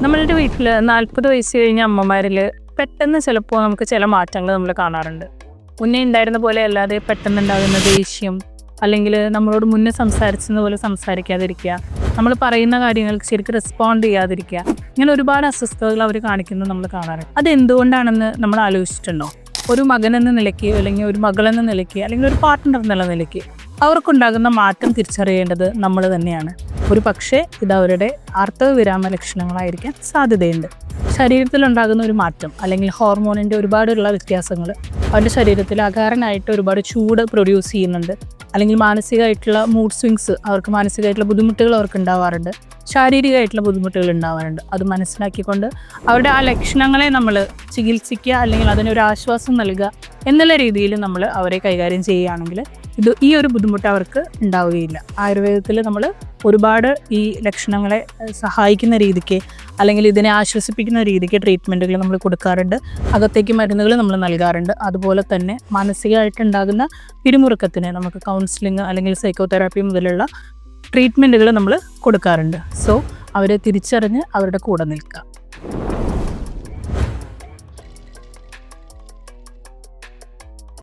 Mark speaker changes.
Speaker 1: നമ്മളുടെ വീട്ടിൽ 40 വയസ്സ് കഴിഞ്ഞ അമ്മമാരിൽ പെട്ടെന്ന് ചിലപ്പോൾ നമുക്ക് ചില മാറ്റങ്ങൾ നമ്മൾ കാണാറുണ്ട്. മുന്നേ ഉണ്ടായിരുന്ന പോലെ അല്ലാതെ പെട്ടെന്ന് ഉണ്ടാകുന്ന ദേഷ്യം, അല്ലെങ്കിൽ നമ്മളോട് മുന്നേ സംസാരിച്ചത് പോലെ സംസാരിക്കാതിരിക്കുക, നമ്മൾ പറയുന്ന കാര്യങ്ങൾക്ക് ശരിക്കും റെസ്പോണ്ട് ചെയ്യാതിരിക്കുക, ഇങ്ങനെ ഒരുപാട് അസ്വസ്ഥതകൾ അവർ കാണിക്കുന്നത് നമ്മൾ കാണാറുണ്ട്. അതെന്തുകൊണ്ടാണെന്ന് നമ്മൾ ആലോചിച്ചിട്ടുണ്ടോ? ഒരു മകനെന്ന നിലയ്ക്ക്, അല്ലെങ്കിൽ ഒരു മകളെന്ന നിലയ്ക്ക്, അല്ലെങ്കിൽ ഒരു പാർട്ട്ണർ എന്നുള്ള നിലയ്ക്ക് അവർക്കുണ്ടാകുന്ന മാറ്റം തിരിച്ചറിയേണ്ടത് നമ്മൾ തന്നെയാണ്. ഒരു പക്ഷേ ഇത് അവരുടെ ആർത്തവ വിരാമ ലക്ഷണങ്ങളായിരിക്കാൻ സാധ്യതയുണ്ട്. ശരീരത്തിലുണ്ടാകുന്ന ഒരു മാറ്റം, അല്ലെങ്കിൽ ഹോർമോണിൻ്റെ ഒരുപാടുള്ള വ്യത്യാസങ്ങൾ അവരുടെ ശരീരത്തിൽ അകാരണമായിട്ട് ഒരുപാട് ചൂട് പ്രൊഡ്യൂസ് ചെയ്യുന്നുണ്ട്, അല്ലെങ്കിൽ മാനസികമായിട്ടുള്ള മൂഡ് സ്വിങ്സ്, അവർക്ക് മാനസികമായിട്ടുള്ള ബുദ്ധിമുട്ടുകൾ അവർക്ക് ഉണ്ടാവാറുണ്ട്, ശാരീരികമായിട്ടുള്ള ബുദ്ധിമുട്ടുകൾ ഉണ്ടാവാറുണ്ട്. അത് മനസ്സിലാക്കിക്കൊണ്ട് അവരുടെ ആ ലക്ഷണങ്ങളെ നമ്മൾ ചികിത്സിക്കുക, അല്ലെങ്കിൽ അതിനൊരു ആശ്വാസം നൽകുക എന്നുള്ള രീതിയിൽ നമ്മൾ അവരെ കൈകാര്യം ചെയ്യുകയാണെങ്കിൽ ഈ ഒരു ബുദ്ധിമുട്ട് അവർക്ക് ഉണ്ടാവുകയില്ല. ആയുർവേദത്തിൽ നമ്മൾ ഒരുപാട് ഈ ലക്ഷണങ്ങളെ സഹായിക്കുന്ന രീതിക്ക്, അല്ലെങ്കിൽ ഇതിനെ ആശ്വസിപ്പിക്കുന്ന രീതിക്ക് ട്രീറ്റ്മെൻറ്റുകൾ നമ്മൾ കൊടുക്കാറുണ്ട്. അകത്തേക്ക് മരുന്നുകൾ നമ്മൾ നൽകാറുണ്ട്. അതുപോലെ തന്നെ മാനസികമായിട്ടുണ്ടാകുന്ന പിരിമുറുക്കത്തിന് നമുക്ക് കൗൺസിലിംഗ്, അല്ലെങ്കിൽ സൈക്കോതെറാപ്പി മുതലുള്ള ട്രീറ്റ്മെൻറ്റുകൾ നമ്മൾ കൊടുക്കാറുണ്ട്. സോ അവരെ തിരിച്ചറിഞ്ഞ് അവരുടെ കൂടെ നിൽക്കുക.